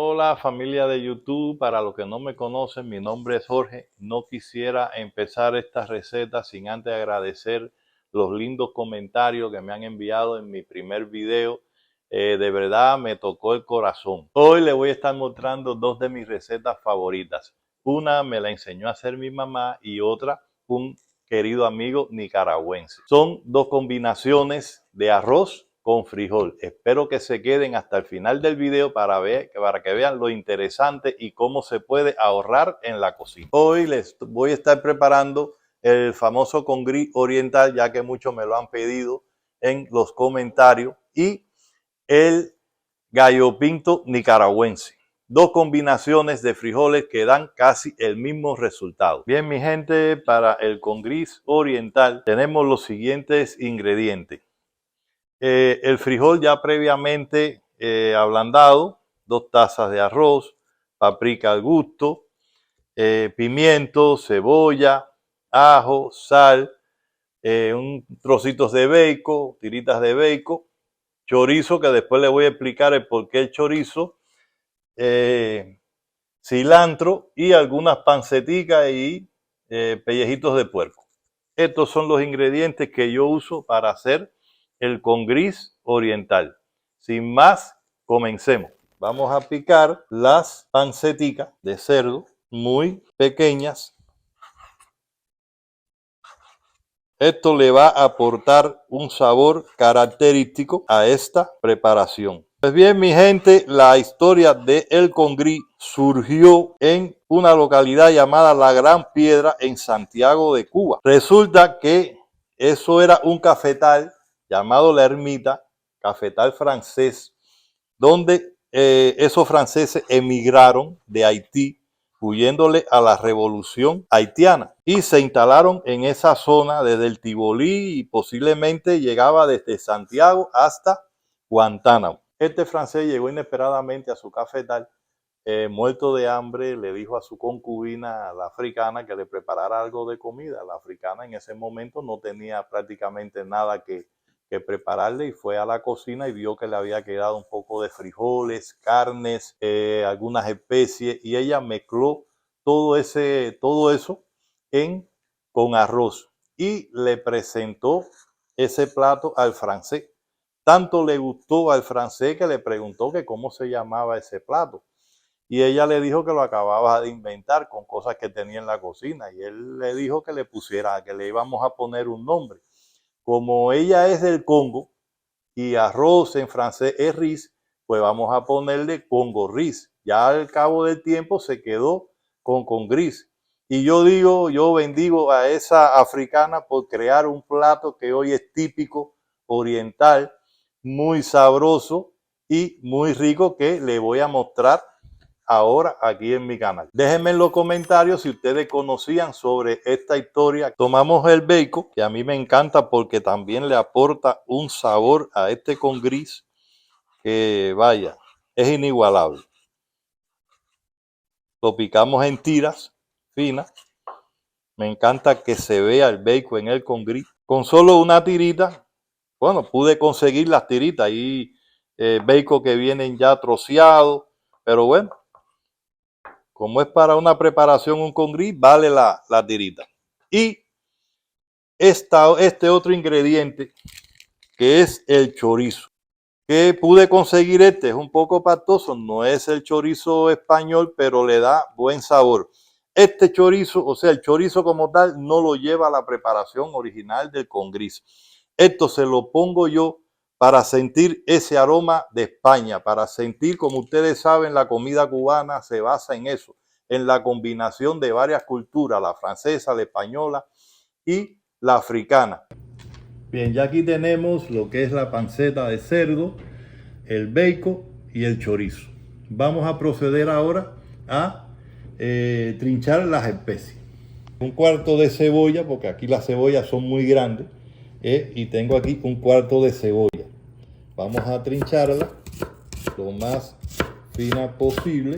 Hola familia de YouTube, para los que no me conocen, mi nombre es Jorge. No quisiera empezar esta receta sin antes agradecer los lindos comentarios que me han enviado en mi primer video. De verdad me tocó el corazón. Hoy les voy a estar mostrando dos de mis recetas favoritas. Una me la enseñó a hacer mi mamá y otra un querido amigo nicaragüense. Son dos combinaciones de arroz con frijol. Espero que se queden hasta el final del video para que vean lo interesante y cómo se puede ahorrar en la cocina. Hoy les voy a estar preparando el famoso congrí oriental, ya que muchos me lo han pedido en los comentarios, y el gallo pinto nicaragüense. Dos combinaciones de frijoles que dan casi el mismo resultado. Bien, mi gente, para el congrí oriental tenemos los siguientes ingredientes. El frijol ya previamente ablandado, 2 tazas de arroz, paprika al gusto, pimiento, cebolla, ajo, sal, un trocitos de bacon, tiritas de bacon, chorizo, que después les voy a explicar el por qué el chorizo, cilantro y algunas panceticas y pellejitos de puerco. Estos son los ingredientes que yo uso para hacer el congrí oriental. Sin más, comencemos. Vamos a picar las panceticas de cerdo muy pequeñas. Esto le va a aportar un sabor característico a esta preparación. Pues bien, mi gente, la historia del congrí surgió en una localidad llamada La Gran Piedra en Santiago de Cuba. Resulta que eso era un cafetal llamado La Ermita, cafetal francés, donde esos franceses emigraron de Haití huyéndole a la revolución haitiana y se instalaron en esa zona desde el Tibolí y posiblemente llegaba desde Santiago hasta Guantánamo. Este francés llegó inesperadamente a su cafetal, muerto de hambre, le dijo a su concubina, la africana, que le preparara algo de comida. La africana en ese momento no tenía prácticamente nada que prepararle y fue a la cocina y vio que le había quedado un poco de frijoles, carnes, algunas especies, y ella mezcló todo eso con arroz y le presentó ese plato al francés. Tanto le gustó al francés que le preguntó que cómo se llamaba ese plato. Y ella le dijo que lo acababa de inventar con cosas que tenía en la cocina. Y él le dijo que le pusiera, que le íbamos a poner un nombre. Como ella es del Congo y arroz en francés es riz, pues vamos a ponerle Congo riz. Ya al cabo del tiempo se quedó con congrí. Y yo bendigo a esa africana por crear un plato que hoy es típico oriental, muy sabroso y muy rico, que le voy a mostrar ahora aquí en mi canal. Déjenme en los comentarios si ustedes conocían sobre esta historia. Tomamos el bacon, que a mí me encanta porque también le aporta un sabor a este congrí que vaya, es inigualable. Lo picamos en tiras finas. Me encanta que se vea el bacon en el congrí. Con solo una tirita, bueno, pude conseguir las tiritas y bacon que vienen ya troceados, pero bueno, como es para una preparación, un congrí, vale la tirita. Y este otro ingrediente, que es el chorizo, que pude conseguir. Es un poco pastoso, no es el chorizo español, pero le da buen sabor. Este chorizo, o sea, el chorizo como tal, no lo lleva la preparación original del congrí. Esto se lo pongo yo para sentir ese aroma de España, para sentir, como ustedes saben, la comida cubana se basa en eso, en la combinación de varias culturas, la francesa, la española y la africana. Bien, ya aquí tenemos lo que es la panceta de cerdo, el bacon y el chorizo. Vamos a proceder ahora a trinchar las especies. Un cuarto de cebolla, porque aquí las cebollas son muy grandes, y tengo aquí un cuarto de cebolla. Vamos a trincharla lo más fina posible.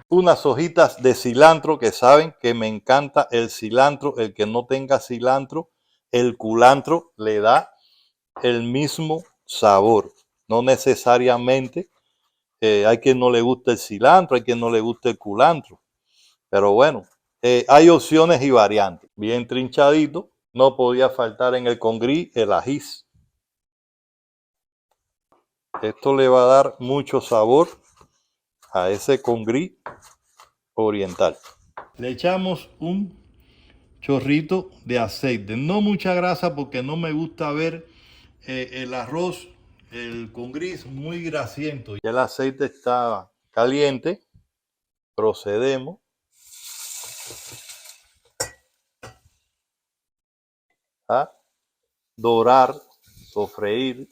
Unas hojitas de cilantro, que saben que me encanta el cilantro. El que no tenga cilantro el culantro le da el mismo sabor. No necesariamente hay quien no le gusta el cilantro, hay quien no le gusta el culantro. Pero bueno, hay opciones y variantes. Bien trinchadito, no podía faltar en el congrí el ajís. Esto le va a dar mucho sabor a ese congrí oriental. Le echamos un chorrito de aceite, no mucha grasa porque no me gusta ver el arroz, el congrí muy grasiento. Ya el aceite está caliente, procedemos a dorar, sofreír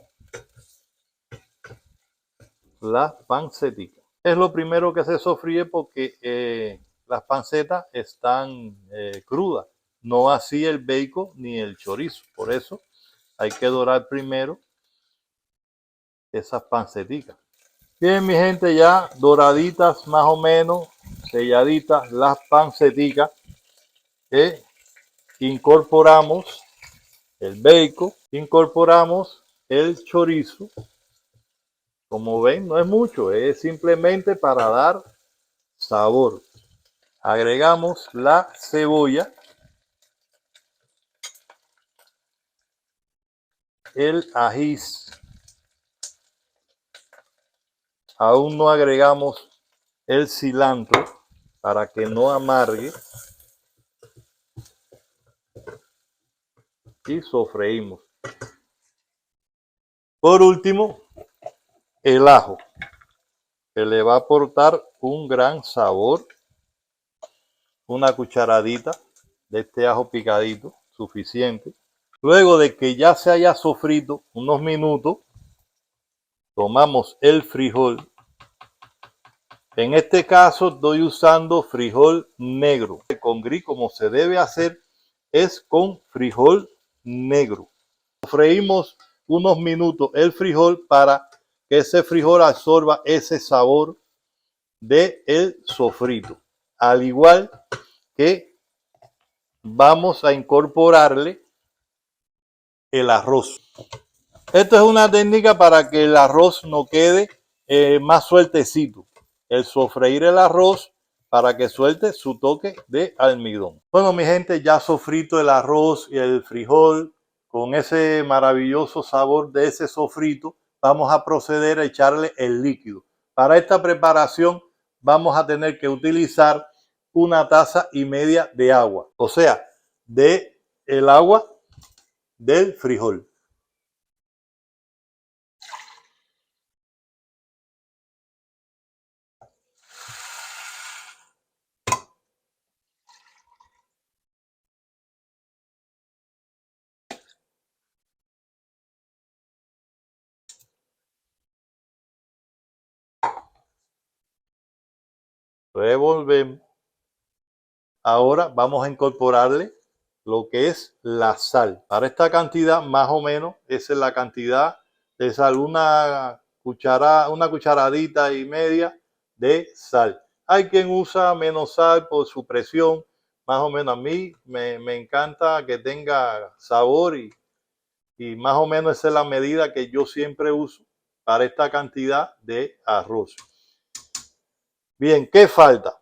las pancetitas. Es lo primero que se sofríe porque las pancetas están crudas, no así el bacon ni el chorizo. Por eso hay que dorar primero esas pancetitas. Bien, mi gente, ya doraditas más o menos, selladitas las pancetitas, incorporamos el bacon, incorporamos el chorizo. Como ven, no es mucho, es simplemente para dar sabor. Agregamos la cebolla, el ajís. Aún no agregamos el cilantro para que no amargue. Y sofreímos. Por último, el ajo, que le va a aportar un gran sabor. Una cucharadita de este ajo picadito, suficiente. Luego de que ya se haya sofrito unos minutos, tomamos el frijol. En este caso estoy usando frijol negro. El congrí, como se debe hacer, es con frijol negro. Freímos unos minutos el frijol para que ese frijol absorba ese sabor del sofrito. Al igual que vamos a incorporarle el arroz. Esto es una técnica para que el arroz no quede más sueltecito. El sofreír el arroz para que suelte su toque de almidón. Bueno, mi gente, ya sofrito el arroz y el frijol con ese maravilloso sabor de ese sofrito, vamos a proceder a echarle el líquido. Para esta preparación vamos a tener que utilizar 1,5 tazas de agua, o sea, de el agua del frijol. Revolvemos. Ahora vamos a incorporarle lo que es la sal. Para esta cantidad, más o menos, esa es la cantidad de sal. Una cucharadita y media de sal. Hay quien usa menos sal por su presión. Más o menos a mí me encanta que tenga sabor y más o menos esa es la medida que yo siempre uso para esta cantidad de arroz. Bien, ¿qué falta?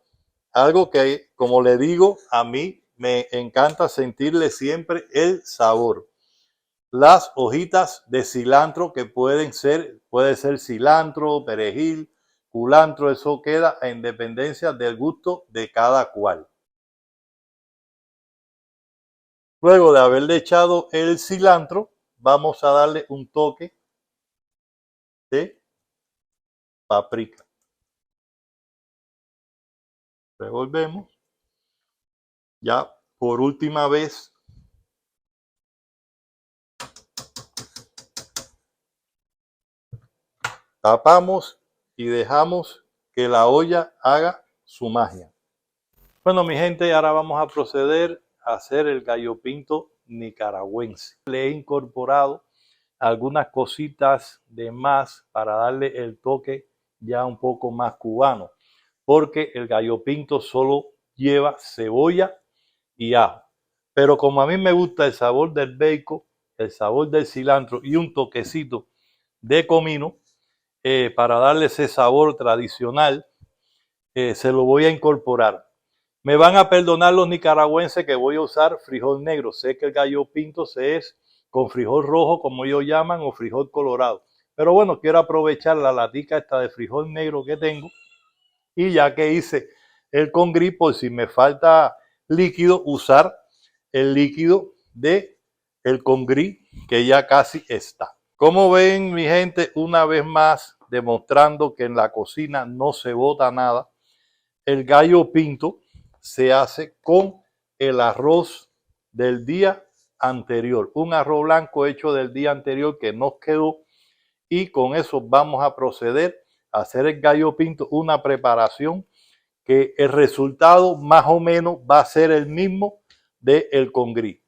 Algo que, como le digo, a mí me encanta sentirle siempre el sabor. Las hojitas de cilantro que puede ser cilantro, perejil, culantro, eso queda en dependencia del gusto de cada cual. Luego de haberle echado el cilantro, vamos a darle un toque de paprika. Revolvemos. Ya por última vez tapamos y dejamos que la olla haga su magia. Bueno, mi gente, ahora vamos a proceder a hacer el gallo pinto nicaragüense. Le he incorporado algunas cositas de más para darle el toque ya un poco más cubano, porque el gallo pinto solo lleva cebolla y ajo. Pero como a mí me gusta el sabor del bacon, el sabor del cilantro y un toquecito de comino, para darle ese sabor tradicional, se lo voy a incorporar. Me van a perdonar los nicaragüenses que voy a usar frijol negro. Sé que el gallo pinto se es con frijol rojo, como ellos llaman, o frijol colorado. Pero bueno, quiero aprovechar la latica esta de frijol negro que tengo. Y ya que hice el congrí, por si me falta líquido, usar el líquido de el congrí que ya casi está. Como ven, mi gente, una vez más demostrando que en la cocina no se bota nada. El gallo pinto se hace con el arroz del día anterior, un arroz blanco hecho del día anterior que nos quedó, y con eso vamos a proceder a hacer el gallo pinto, una preparación que el resultado más o menos va a ser el mismo del congrí.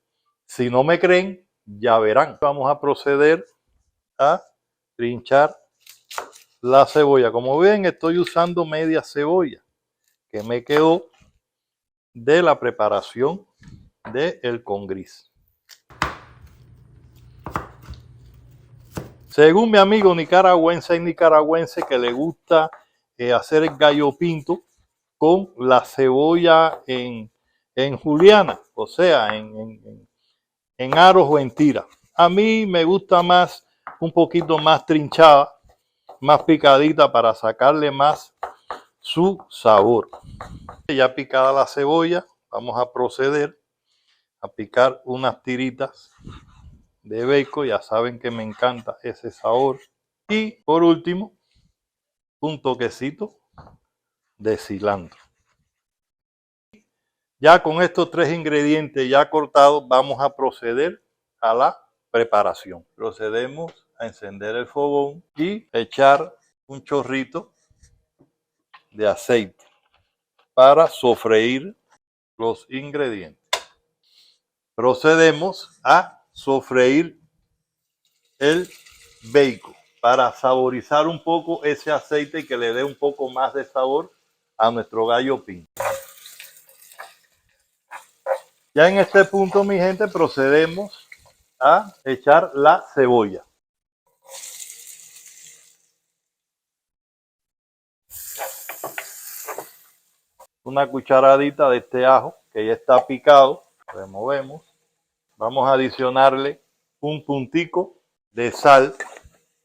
Si no me creen, ya verán. Vamos a proceder a trinchar la cebolla. Como ven, estoy usando media cebolla que me quedó de la preparación del congris. Según mi amigo nicaragüense, hay nicaragüense que le gusta hacer el gallo pinto con la cebolla en juliana, o sea, en aros o en tira. A mí me gusta más, un poquito más trinchada, más picadita, para sacarle más su sabor. Ya picada la cebolla, vamos a proceder a picar unas tiritas de bacon. Ya saben que me encanta ese sabor. Y por último, un toquecito de cilantro. Ya con estos tres ingredientes ya cortados, vamos a proceder a la preparación. Procedemos a encender el fogón y echar un chorrito de aceite para sofreír los ingredientes. Procedemos a sofreír el bacon para saborizar un poco ese aceite y que le dé un poco más de sabor a nuestro gallo pinto. Ya en este punto, mi gente, procedemos a echar la cebolla. Una cucharadita de este ajo que ya está picado, removemos. Vamos a adicionarle un puntico de sal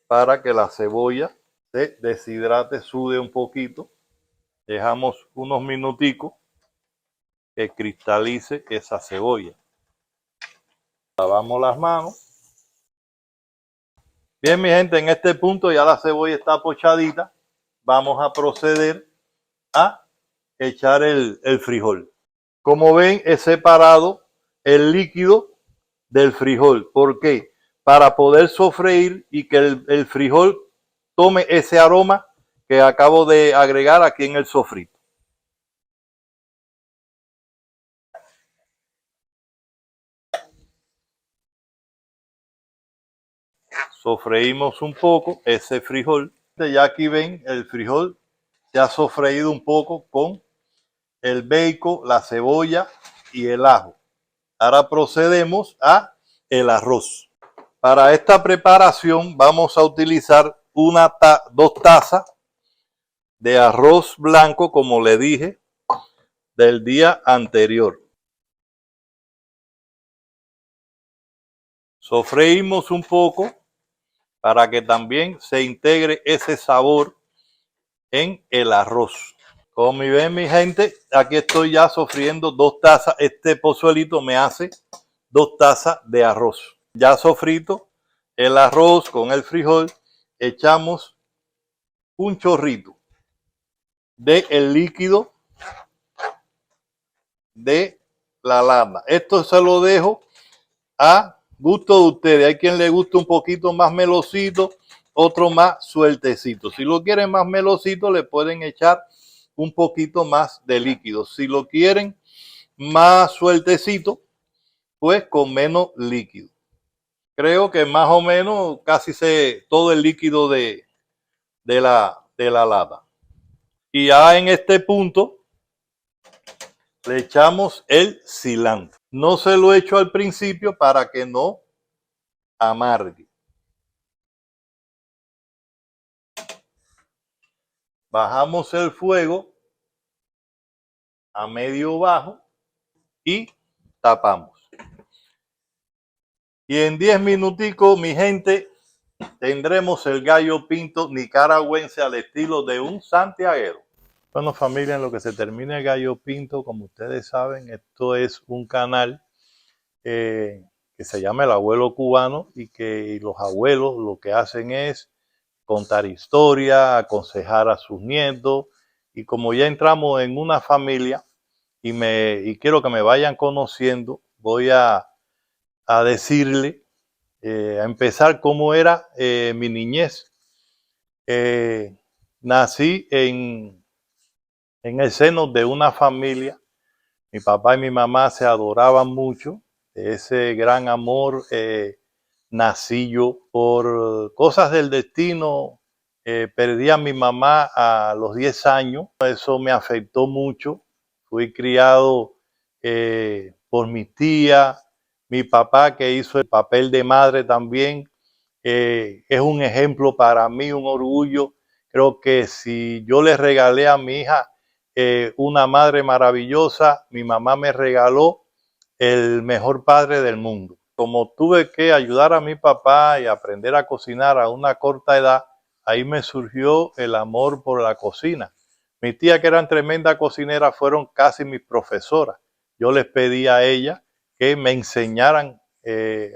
para que la cebolla se deshidrate, sude un poquito. Dejamos unos minuticos que cristalice esa cebolla. Lavamos las manos. Bien, mi gente, en este punto ya la cebolla está pochadita. Vamos a proceder a echar el frijol. Como ven, he separado el líquido del frijol. ¿Por qué? Para poder sofreír y que el frijol tome ese aroma que acabo de agregar aquí en el sofrito. Sofreímos un poco ese frijol. Ya aquí ven, el frijol se ha sofreído un poco con el bacon, la cebolla y el ajo. Ahora procedemos a el arroz. Para esta preparación vamos a utilizar 2 tazas de arroz blanco, como le dije, del día anterior. Sofreímos un poco para que también se integre ese sabor en el arroz. Como ven, mi gente, aquí estoy ya sofriendo 2 tazas. Este pozuelito me hace 2 tazas de arroz. Ya sofrito el arroz con el frijol, echamos un chorrito de el líquido de la lana. Esto se lo dejo a gusto de ustedes. Hay quien le gusta un poquito más melosito, otro más sueltecito. Si lo quieren más melosito, le pueden echar un poquito más de líquido. Si lo quieren más sueltecito, pues con menos líquido. Creo que más o menos casi todo el líquido de la lata. Y ya en este punto le echamos el cilantro. No se lo echo al principio para que no amargue. Bajamos el fuego a medio bajo y tapamos. Y en 10 minuticos, mi gente, tendremos el gallo pinto nicaragüense al estilo de un santiaguero. Bueno, familia, en lo que se termina el gallo pinto, como ustedes saben, esto es un canal que se llama El Abuelo Cubano y que los abuelos lo que hacen es contar historia, aconsejar a sus nietos, y como ya entramos en una familia y quiero que me vayan conociendo, voy a decirle, a empezar cómo era mi niñez. Nací en el seno de una familia. Mi papá y mi mamá se adoraban mucho. De ese gran amor nací yo. Por cosas del destino, perdí a mi mamá a los 10 años. Eso me afectó mucho. Fui criado por mi tía, mi papá, que hizo el papel de madre también. Es un ejemplo para mí, un orgullo. Creo que si yo le regalé a mi hija una madre maravillosa, mi mamá me regaló el mejor padre del mundo. Como tuve que ayudar a mi papá y aprender a cocinar a una corta edad, ahí me surgió el amor por la cocina. Mi tía, que eran tremenda cocinera, fueron casi mis profesoras. Yo les pedí a ella que me enseñaran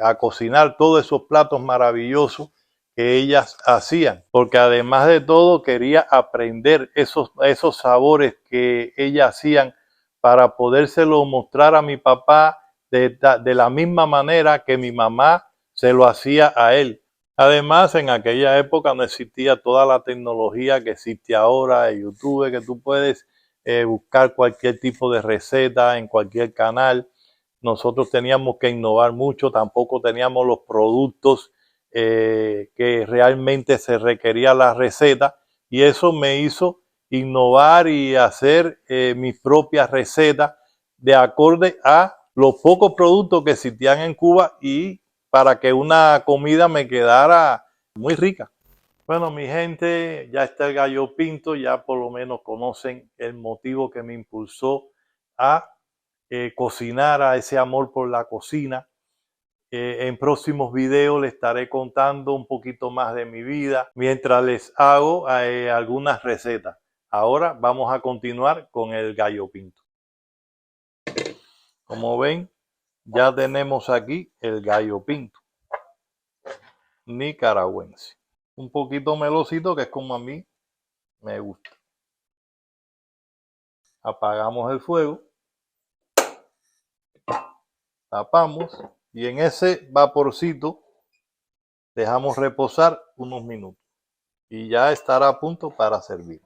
a cocinar todos esos platos maravillosos que ellas hacían, porque además de todo quería aprender esos sabores que ellas hacían para podérselo mostrar a mi papá de la misma manera que mi mamá se lo hacía a él. Además, en aquella época no existía toda la tecnología que existe ahora en YouTube, que tú puedes buscar cualquier tipo de receta en cualquier canal. Nosotros teníamos que innovar mucho, tampoco teníamos los productos que realmente se requería la receta, y eso me hizo innovar y hacer mis propias recetas de acorde a los pocos productos que existían en Cuba y para que una comida me quedara muy rica. Bueno, mi gente, ya está el gallo pinto, ya por lo menos conocen el motivo que me impulsó a cocinar, a ese amor por la cocina. En próximos videos les estaré contando un poquito más de mi vida mientras les hago algunas recetas. Ahora vamos a continuar con el gallo pinto. Como ven, ya tenemos aquí el gallo pinto nicaragüense. Un poquito melosito, que es como a mí me gusta. Apagamos el fuego, tapamos y en ese vaporcito dejamos reposar unos minutos y ya estará a punto para servir.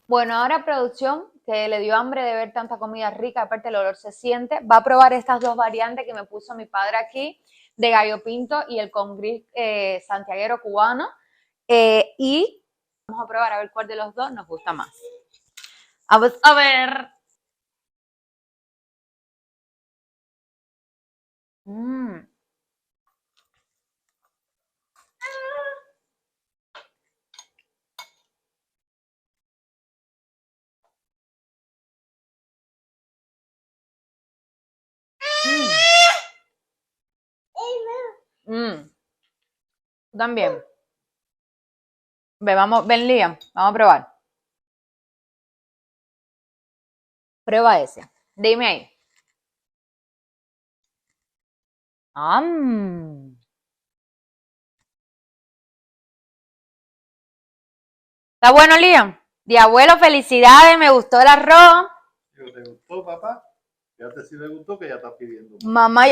Bueno, ahora producción, que le dio hambre de ver tanta comida rica, aparte el olor se siente, va a probar estas dos variantes que me puso mi padre aquí, de gallo pinto y el congrí santiaguero cubano, y vamos a probar a ver cuál de los dos nos gusta más. Vamos a ver. Mm. También. Ve, vamos, ven Liam, vamos a probar. Prueba ese. Dime ahí. ¿Está bueno, Liam? De abuelo, felicidades, me gustó el arroz. ¿Te gustó, papá? Fíjate si le gustó, que ya está pidiendo. Mamá,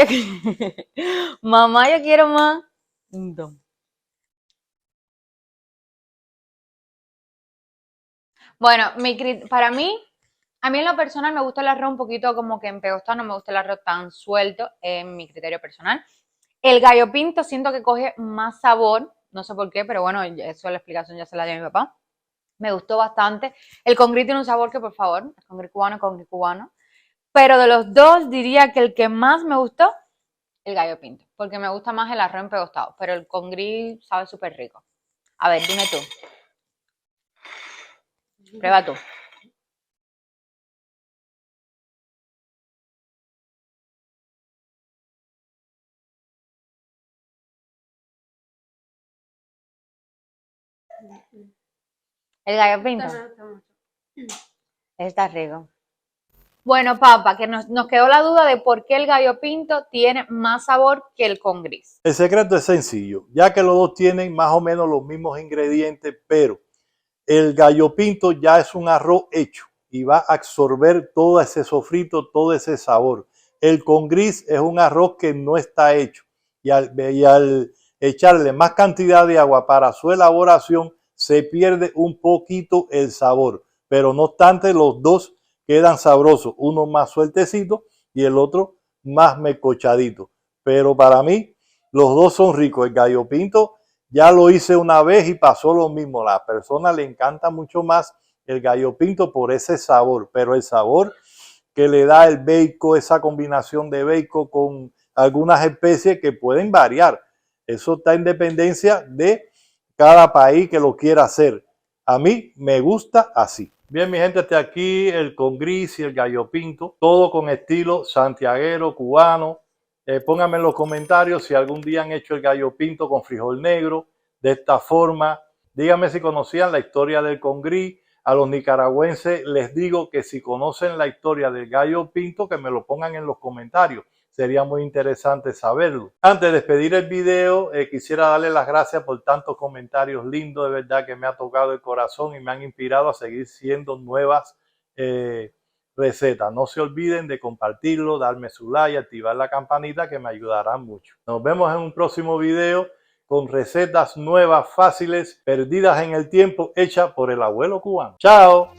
Mamá, yo quiero más. Bueno, para mí, a mí en lo personal me gusta el arroz un poquito como que empegostado, no me gusta el arroz tan suelto, en mi criterio personal. El gallo pinto siento que coge más sabor, no sé por qué, pero bueno, eso la explicación ya se la dio mi papá. Me gustó bastante. El congrí tiene un sabor que, por favor, el congrí cubano. Pero de los dos diría que el que más me gustó, el gallo pinto. Porque me gusta más el arroz empegostado. Pero el congrí sabe súper rico. A ver, dime tú. Prueba tú. El gallo pinto. Está rico. Bueno, Papa, que nos quedó la duda de por qué el gallo pinto tiene más sabor que el congrí. El secreto es sencillo, ya que los dos tienen más o menos los mismos ingredientes, pero el gallo pinto ya es un arroz hecho y va a absorber todo ese sofrito, todo ese sabor. El congrí es un arroz que no está hecho y al echarle más cantidad de agua para su elaboración se pierde un poquito el sabor, pero no obstante los dos quedan sabrosos, uno más sueltecito y el otro más mecochadito. Pero para mí los dos son ricos. El gallo pinto ya lo hice una vez y pasó lo mismo. A la persona le encanta mucho más el gallo pinto por ese sabor, pero el sabor que le da el bacon, esa combinación de bacon con algunas especies que pueden variar. Eso está en dependencia de cada país que lo quiera hacer. A mí me gusta así. Bien, mi gente, hasta aquí el congrí y el gallo pinto, todo con estilo santiaguero, cubano. Pónganme en los comentarios si algún día han hecho el gallo pinto con frijol negro de esta forma. Díganme si conocían la historia del congrí. A los nicaragüenses les digo que si conocen la historia del gallo pinto, que me lo pongan en los comentarios. Sería muy interesante saberlo. Antes de despedir el video, quisiera darle las gracias por tantos comentarios lindos. De verdad que me ha tocado el corazón y me han inspirado a seguir haciendo nuevas recetas. No se olviden de compartirlo, darme su like, activar la campanita que me ayudarán mucho. Nos vemos en un próximo video con recetas nuevas, fáciles, perdidas en el tiempo, hechas por el abuelo cubano. ¡Chao!